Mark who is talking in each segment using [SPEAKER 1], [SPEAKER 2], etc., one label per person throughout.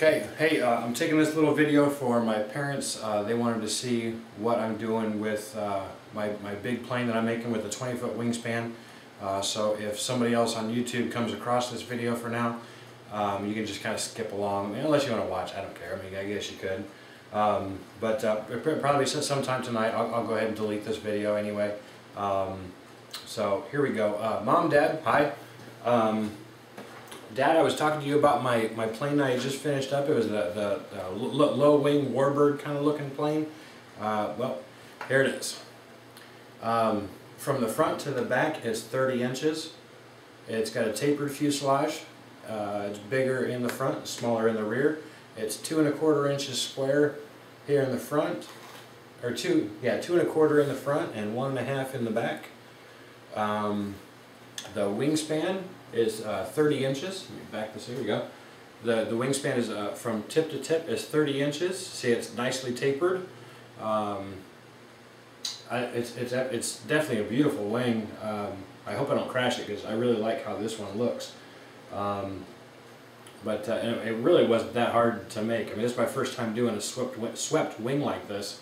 [SPEAKER 1] Okay, hey, I'm taking this little video for my parents. They wanted to see what I'm doing with my big plane that I'm making with a 20-foot wingspan. So if somebody else on YouTube comes across this video for now, you can just kind of skip along. I mean, unless you want to watch, I don't care. I mean, I guess you could. But probably sometime tonight, I'll go ahead and delete this video anyway. So here we go. Mom, Dad, hi. Dad, I was talking to you about my plane I just finished up. It was the low wing warbird kind of looking plane. Well, here it is. From the front to the back is 30 inches. It's got a tapered fuselage. It's bigger in the front, smaller in the rear. It's 2 1/4 inches square here in the front, or 2 1/4 in the front and 1 1/2 in the back. The wingspan is 30 inches. Let me back this. Here we go. The wingspan is from tip to tip is 30 inches. See, it's nicely tapered. It's definitely a beautiful wing. I hope I don't crash it because I really like how this one looks. It really wasn't that hard to make. I mean, this is my first time doing a swept wing like this.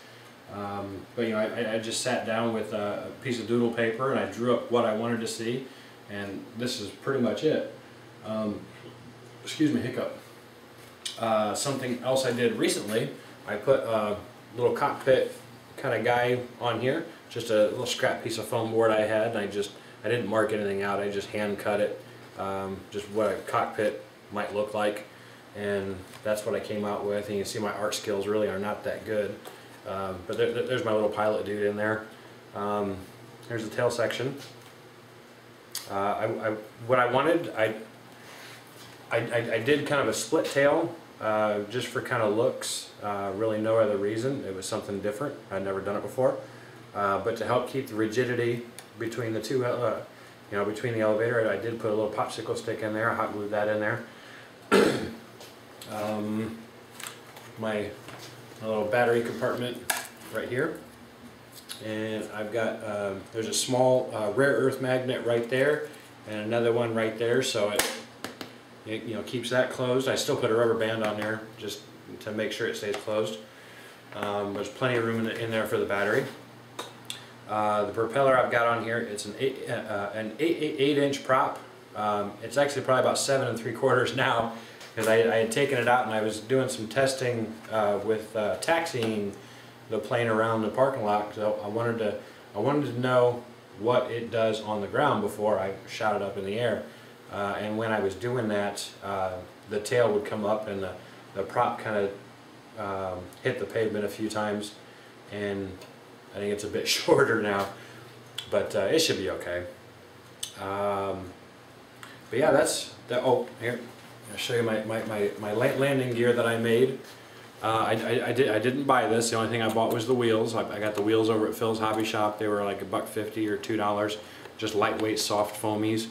[SPEAKER 1] But you know, I just sat down with a piece of doodle paper and I drew up what I wanted to see, and this is pretty much it. Excuse me, hiccup. Something else I did recently, I put a little cockpit kind of guy on here, just a little scrap piece of foam board I had, and I didn't mark anything out, I just hand cut it, just what a cockpit might look like, and that's what I came out with. And you can see my art skills really are not that good. But there's my little pilot dude in there. Here's the tail section. What I wanted, I did kind of a split tail just for kind of looks. Really no other reason. It was something different. I'd never done it before. But to help keep the rigidity between the two, between the elevator, I did put a little popsicle stick in there. I hot glued that in there. My little battery compartment right here, and I've got there's a small rare earth magnet right there and another one right there, so it keeps that closed. I still put a rubber band on there just to make sure it stays closed. There's plenty of room in there for the battery. The propeller I've got on here, it's an 8-inch prop. It's actually probably about 7 3/4 now, because I had taken it out and I was doing some testing with taxiing the plane around the parking lot. So I wanted to know what it does on the ground before I shot it up in the air. And when I was doing that, the tail would come up and the prop kind of hit the pavement a few times, and I think it's a bit shorter now, but it should be okay. But yeah, that's the. Oh, here. I'll show you my landing gear that I made. I didn't buy this. The only thing I bought was the wheels. I got the wheels over at Phil's Hobby Shop. They were like $1.50 or $2, just lightweight, soft foamies.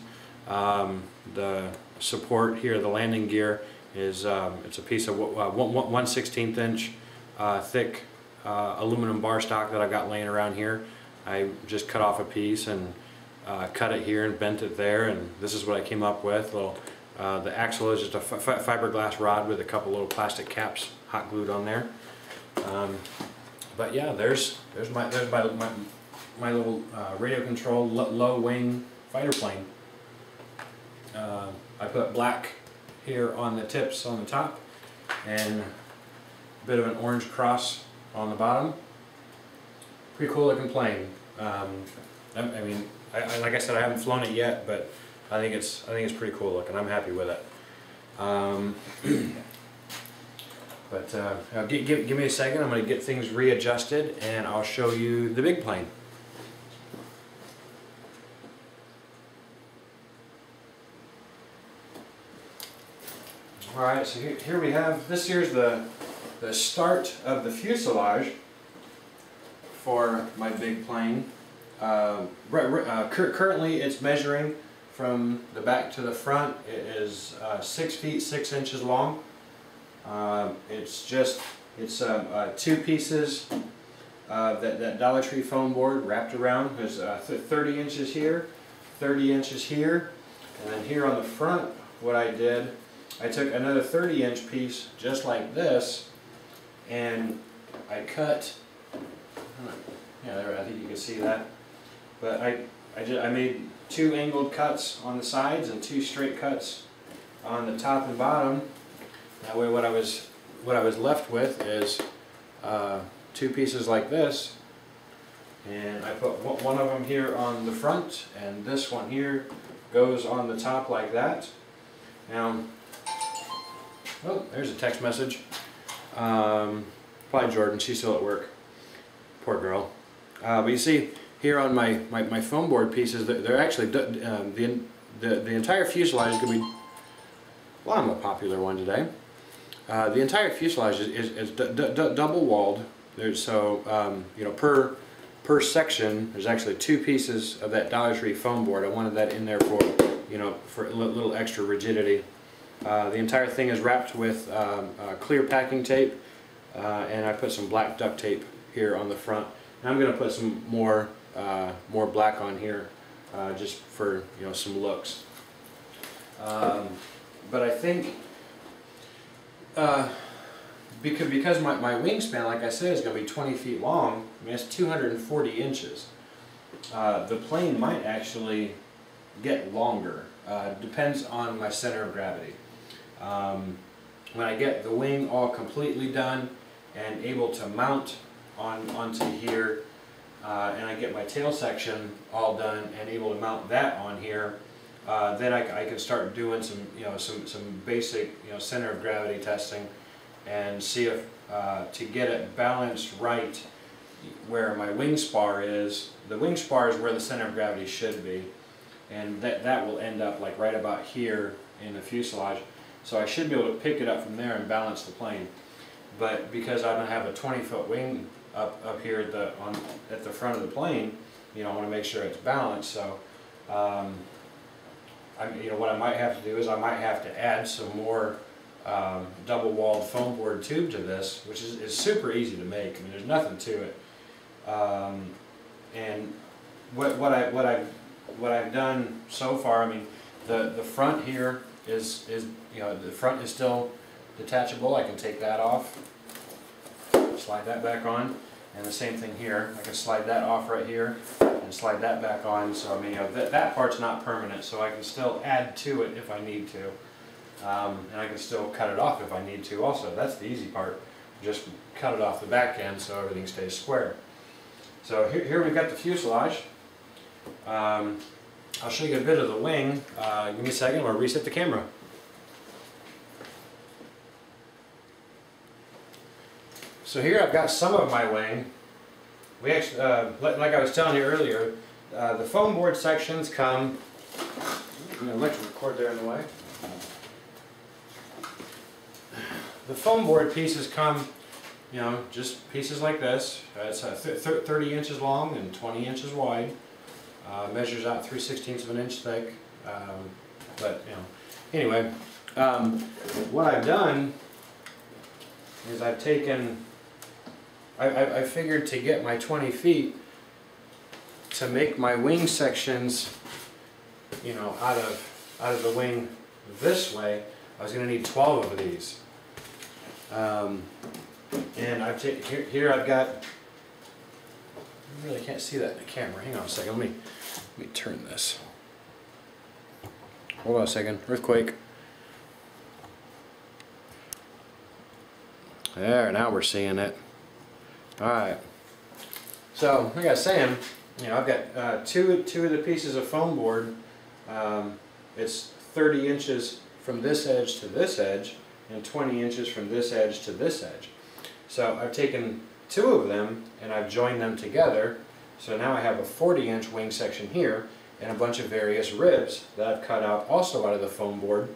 [SPEAKER 1] The support here, the landing gear, is it's a piece of 1/16 inch thick aluminum bar stock that I've got laying around here. I just cut off a piece and cut it here and bent it there, and this is what I came up with. The axle is just a fiberglass rod with a couple little plastic caps hot glued on there. But yeah, there's my little radio control low wing fighter plane. I put black here on the tips on the top and a bit of an orange cross on the bottom. Pretty cool looking plane. I mean, like I said, I haven't flown it yet, but I think it's pretty cool looking. I'm happy with it. Give me a second. I'm going to get things readjusted, and I'll show you the big plane. All right. So here we have this. Here's the start of the fuselage for my big plane. Currently, it's measuring from the back to the front. It is 6 feet 6 inches long. It's 2 pieces of that Dollar Tree foam board wrapped around. There's 30 inches here, 30 inches here, and then here on the front, what I did I took another 30-inch piece just like this, and I cut, yeah, there, I think you can see that, but I made 2 angled cuts on the sides and 2 straight cuts on the top and bottom. That way what I was left with is 2 pieces like this, and I put one of them here on the front, and this one here goes on the top like that. Now, oh, there's a text message. Probably Jordan, she's still at work. Poor girl. But you see here on my foam board pieces, they're actually the entire fuselage is going to be. Well, I'm a popular one today. The entire fuselage is double walled. There's you know, per section there's actually 2 pieces of that Dollar Tree foam board. I wanted that in there for, you know, for a little extra rigidity. The entire thing is wrapped with clear packing tape, and I put some black duct tape here on the front. And I'm going to put some more black on here, just for, you know, some looks. But I think because my wingspan, like I said, is going to be 20 feet long. I mean, it's 240 inches. The plane might actually get longer. Depends on my center of gravity. When I get the wing all completely done and able to mount onto here, and I get my tail section all done and able to mount that on here, then I can start doing some, you know, some basic, you know, center of gravity testing, and see if to get it balanced right where my wing spar is. The wing spar is where the center of gravity should be, and that will end up like right about here in the fuselage. So I should be able to pick it up from there and balance the plane. But because I'm going to have a 20-foot wing up here at the front of the plane, you know, I want to make sure it's balanced. So you know, what I might have to do is I might have to add some more double-walled foam board tube to this, which is super easy to make. I mean, there's nothing to it. And what I've done so far, I mean, the front here is you know, the front is still detachable. I can take that off, slide that back on, and the same thing here. I can slide that off right here and slide that back on. So I mean, you know, that part's not permanent, so I can still add to it if I need to, and I can still cut it off if I need to. Also, that's the easy part. Just cut it off the back end so everything stays square. So here we've got the fuselage. I'll show you a bit of the wing. Give me a second, I'll reset the camera. So here I've got some of my wing. We actually, like I was telling you earlier, the foam board sections come. An electrical cord there in the way. The foam board pieces come, you know, just pieces like this. It's 30 inches long and 20 inches wide. Measures out 3/16 of an inch thick. But you know, anyway, what I've done is I've taken. I figured to get my 20 feet, to make my wing sections, you know, out of the wing this way, I was going to need 12 of these. And I've taken here I've got. I really can't see that in the camera. Hang on a second. Let me turn this. Hold on a second. Earthquake. There. Now we're seeing it. Alright, so like I was saying, you know, I've got two of the pieces of foam board. It's 30 inches from this edge to this edge and 20 inches from this edge to this edge. So I've taken 2 of them and I've joined them together. So now I have a 40-inch wing section here and a bunch of various ribs that I've cut out also out of the foam board.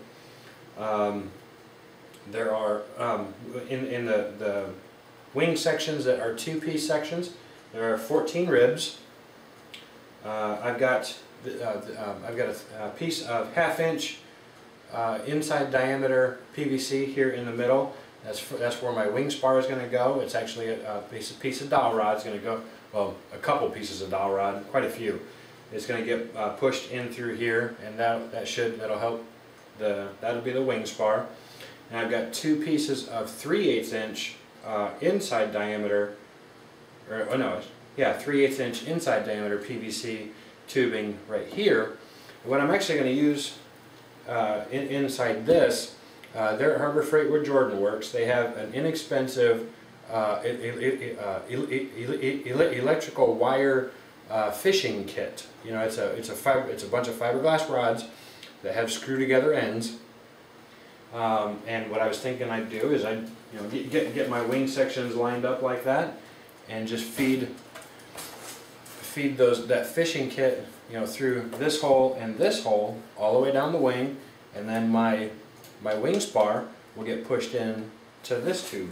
[SPEAKER 1] There are, in the wing sections that are 2-piece sections, there are 14 ribs. I've got a piece of 1/2-inch inside diameter PVC here in the middle. That's where my wing spar is going to go. It's actually a piece of dowel rod. It's going to go, well, a couple pieces of dowel rod, quite a few. It's going to get pushed in through here, and that'll help that'll be the wing spar. And I've got two pieces of 3/8 inch inside diameter, or oh no, yeah, 3/8 inch inside diameter PVC tubing right here. What I'm actually going to use inside this, they're at Harbor Freight where Jordan works. They have an inexpensive electrical wire fishing kit. You know, it's a bunch of fiberglass rods that have screw together ends. And what I was thinking I'd do is I'd get my wing sections lined up like that, and just feed that fishing kit through this hole and this hole all the way down the wing, and then my wing spar will get pushed in to this tube.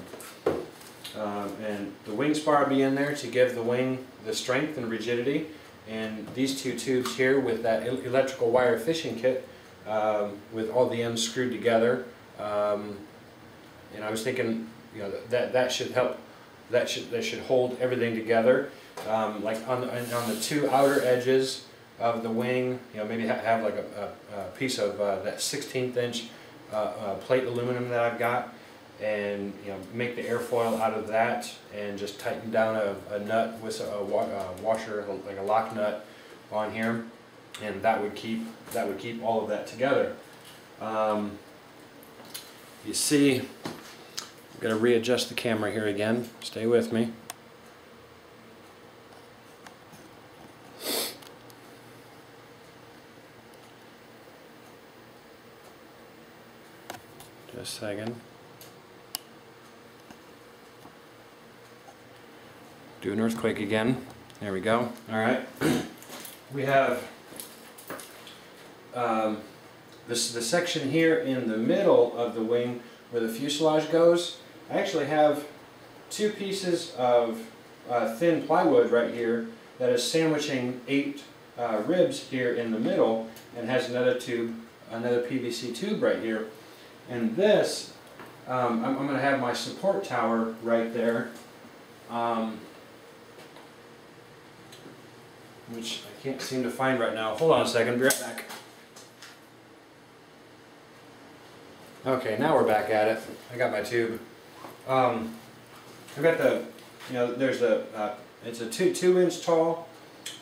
[SPEAKER 1] And the wing spar will be in there to give the wing the strength and rigidity, and these two tubes here with that electrical wire fishing kit with all the ends screwed together. And I was thinking that should help, that should hold everything together. Like on the two outer edges of the wing, maybe have like a piece of that 1/16 inch plate aluminum that I've got, and make the airfoil out of that, and just tighten down a nut with a washer, like a lock nut on here, and that would keep all of that together. You see, I'm going to readjust the camera here again. Stay with me. Just a second. Do an earthquake again. There we go. All right. We have the section here in the middle of the wing where the fuselage goes. I actually have two pieces of thin plywood right here that is sandwiching 8 ribs here in the middle, and has another PVC tube right here. And this, I'm going to have my support tower right there, which I can't seem to find right now. Hold on a second, be right back. Okay, now we're back at it. I got my tube. I've got the, there's it's a 2 inch tall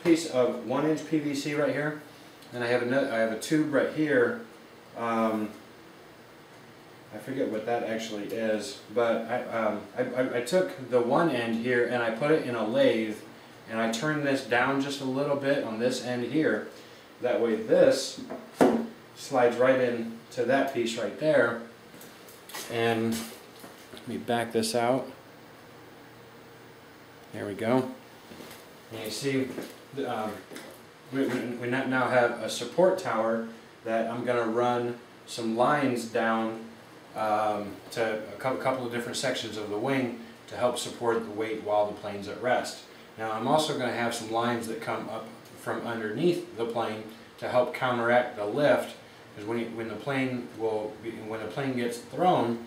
[SPEAKER 1] piece of 1 inch PVC right here, and I have a tube right here. I forget what that actually is, but I took the one end here and I put it in a lathe, and I turned this down just a little bit on this end here. That way this slides right in to that piece right there. And let me back this out. There we go. And you see, we now have a support tower that I'm going to run some lines down to a couple of different sections of the wing to help support the weight while the plane's at rest. Now I'm also going to have some lines that come up from underneath the plane to help counteract the lift, because when the plane gets thrown,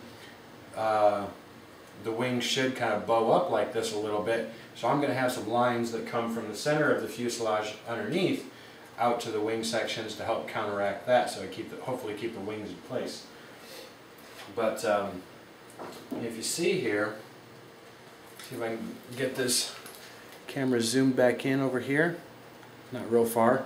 [SPEAKER 1] the wing should kind of bow up like this a little bit. So I'm going to have some lines that come from the center of the fuselage underneath out to the wing sections to help counteract that, so hopefully keep the wings in place. But if you see here, see if I can get this camera zoomed back in over here, not real far.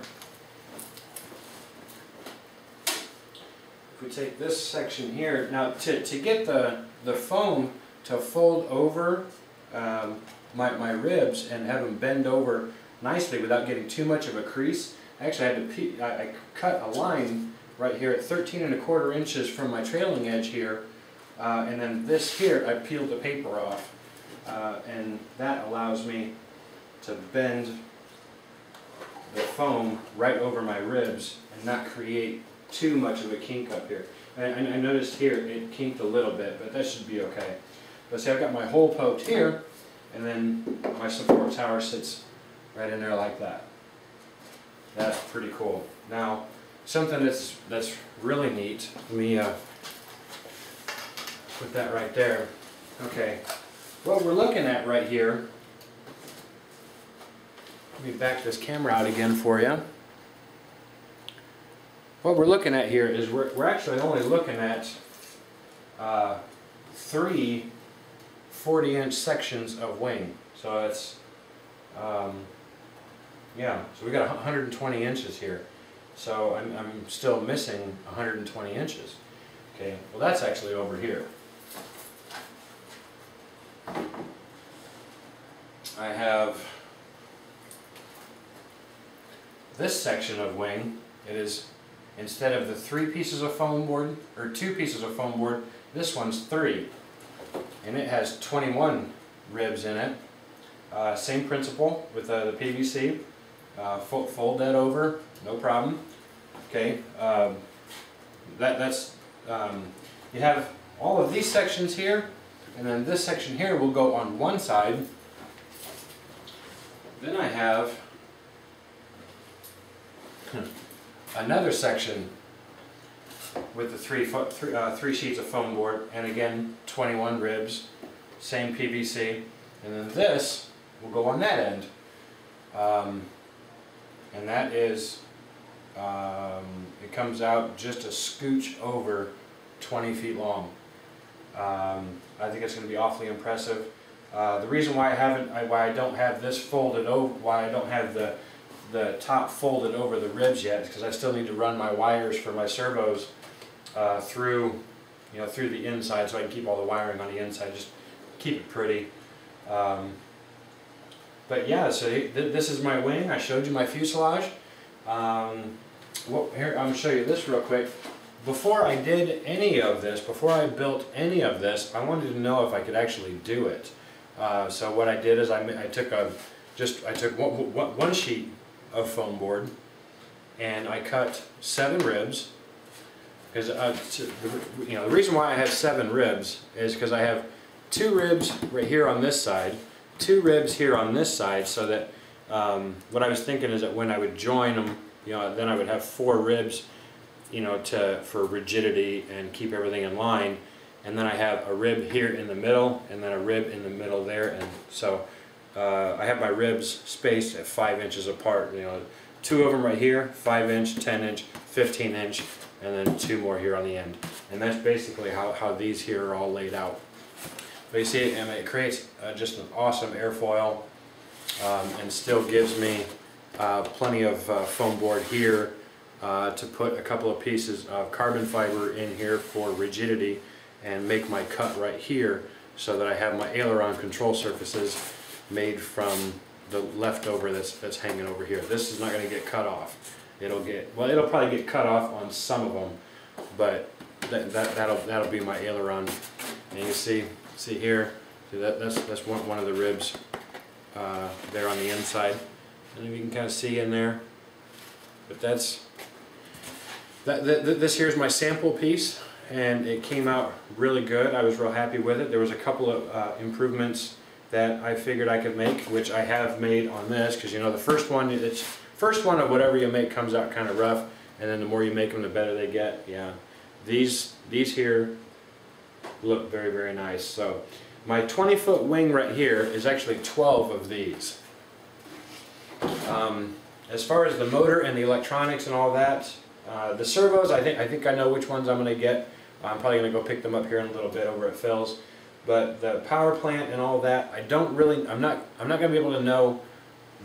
[SPEAKER 1] If we take this section here, now to get the foam to fold over my ribs and have them bend over nicely without getting too much of a crease, I actually had I cut a line right here at 13¼ inches from my trailing edge here, and then this here I peeled the paper off, and that allows me to bend the foam right over my ribs and not create too much of a kink up here. And I noticed here it kinked a little bit, but that should be okay. But see, I've got my hole poked here, and then my support tower sits right in there like that. That's pretty cool. Now, something that's really neat, let me put that right there. Okay, what we're looking at right here, let me back this camera out again for you. what we're looking at here is we're actually only looking at 3 40-inch sections of wing. So it's, yeah, so we got 120 inches here. So I'm still missing 120 inches. Okay, well that's actually over here. I have this section of wing. It is, instead of the 3 pieces of foam board, or 2 pieces of foam board, this one's 3. And it has 21 ribs in it. Same principle with the PVC. Fold that over, no problem. Okay, that's you have all of these sections here, and then this section here will go on one side. Then I have another section with the three sheets of foam board, and again 21 ribs, same PVC, and then this will go on that end, and that is it comes out just a scooch over 20 feet long. I think it's going to be awfully impressive. The reason why I don't have this folded over, why I don't have the top folded over the ribs yet, is because I still need to run my wires for my servos through the inside, so I can keep all the wiring on the inside, just keep it pretty. But yeah, so this is my wing. I showed you my fuselage. Here, I'm going to show you this real quick. Before I did any of this, before I built any of this, I wanted to know if I could actually do it. So what I did is I took one sheet of foam board, and I cut 7 ribs. Because the reason why I have 7 ribs is because I have 2 ribs right here on this side, 2 ribs here on this side, so that what I was thinking is that when I would join them, then I would have 4 ribs, for rigidity and keep everything in line. And then I have a rib here in the middle, and then a rib in the middle there, and so I have my ribs spaced at 5 inches apart. 2 of them right here, 5-inch, 10-inch, 15-inch, and then 2 more here on the end. And that's basically how these here are all laid out. But you see, and it creates just an awesome airfoil, and still gives me plenty of foam board here to put a couple of pieces of carbon fiber in here for rigidity, and make my cut right here so that I have my aileron control surfaces made from the leftover that's hanging over here. This is not going to get cut off. It'll probably get cut off on some of them, but that'll be my aileron. And you see here, that's one of the ribs there on the inside, and you can kind of see in there. But this here's my sample piece, and it came out really good. I was real happy with it. There was a couple of improvements that I figured I could make, which I have made on this, because the first one of whatever you make comes out kind of rough, and then the more you make them, the better they get. Yeah, these here look very, very nice. So my 20-foot wing right here is actually 12 of these. As far as the motor and the electronics and all that, the servos, I think I know which ones I'm going to get. I'm probably going to go pick them up here in a little bit over at Phil's. But the power plant and all that, I'm not going to be able to know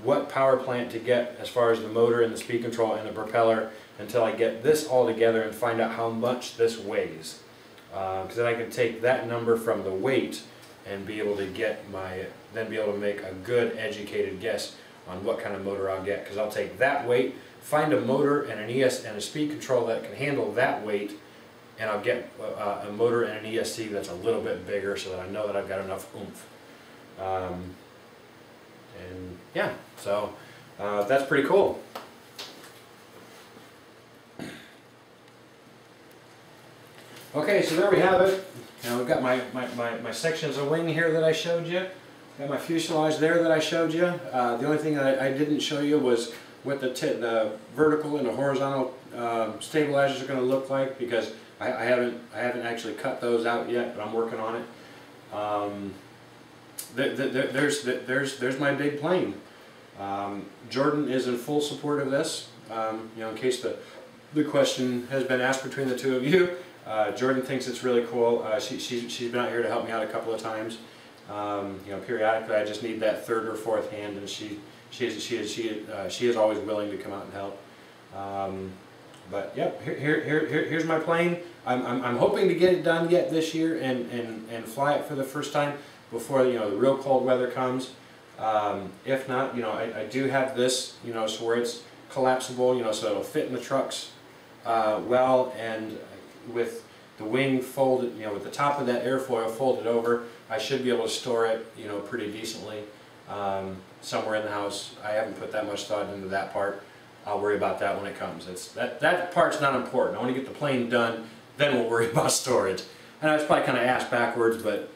[SPEAKER 1] what power plant to get as far as the motor and the speed control and the propeller until I get this all together and find out how much this weighs. Because then I can take that number from the weight and be able to then be able to make a good educated guess on what kind of motor I'll get. Because I'll take that weight, find a motor and an ES and a speed control that can handle that weight, and I'll get a motor and an ESC that's a little bit bigger, so that I know that I've got enough oomph. And yeah, so that's pretty cool. Okay, so there we have it. We've got my sections of wing here that I showed you. Got my fuselage there that I showed you. The only thing that I didn't show you was what the vertical and the horizontal stabilizers are going to look like, because I haven't actually cut those out yet, but I'm working on it. There's my big plane. Jordan is in full support of this. In case the question has been asked between the two of you. Jordan thinks it's really cool. She's been out here to help me out a couple of times. You know, periodically I just need that third or fourth hand, and she is always willing to come out and help. But yep, here's my plane. I'm hoping to get it done yet this year and fly it for the first time before, you know, the real cold weather comes. If not, you know, I do have this, you know, so where it's collapsible, you know, so it'll fit in the trucks well, and with the wing folded, you know, with the top of that airfoil folded over, I should be able to store it, you know, pretty decently somewhere in the house. I haven't put that much thought into that part. I'll worry about that when it comes. That part's not important. I want to get the plane done, then we'll worry about storage. And I was probably kind of asked backwards, but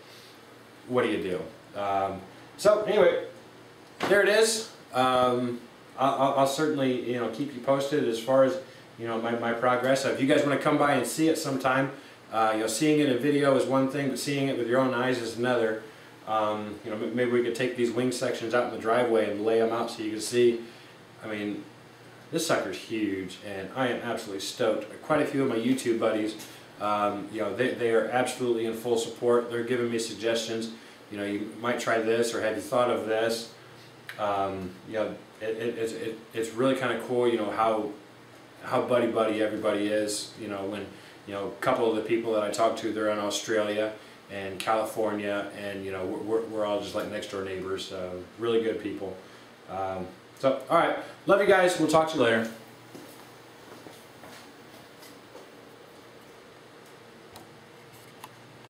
[SPEAKER 1] what do you do? So anyway, there it is. I'll certainly, you know, keep you posted as far as, you know, my progress. If you guys want to come by and see it sometime, you know, seeing it in video is one thing, but seeing it with your own eyes is another. You know, maybe we could take these wing sections out in the driveway and lay them out so you can see. I mean, this sucker's huge, and I am absolutely stoked. Quite a few of my YouTube buddies, you know, they are absolutely in full support. They're giving me suggestions. You know, you might try this, or have you thought of this? You know, it's really kind of cool. You know how buddy everybody is. You know, when, you know, a couple of the people that I talk to, they're in Australia and California, and you know, we're all just like next door neighbors. Really good people. So, all right, love you guys. We'll talk to you later.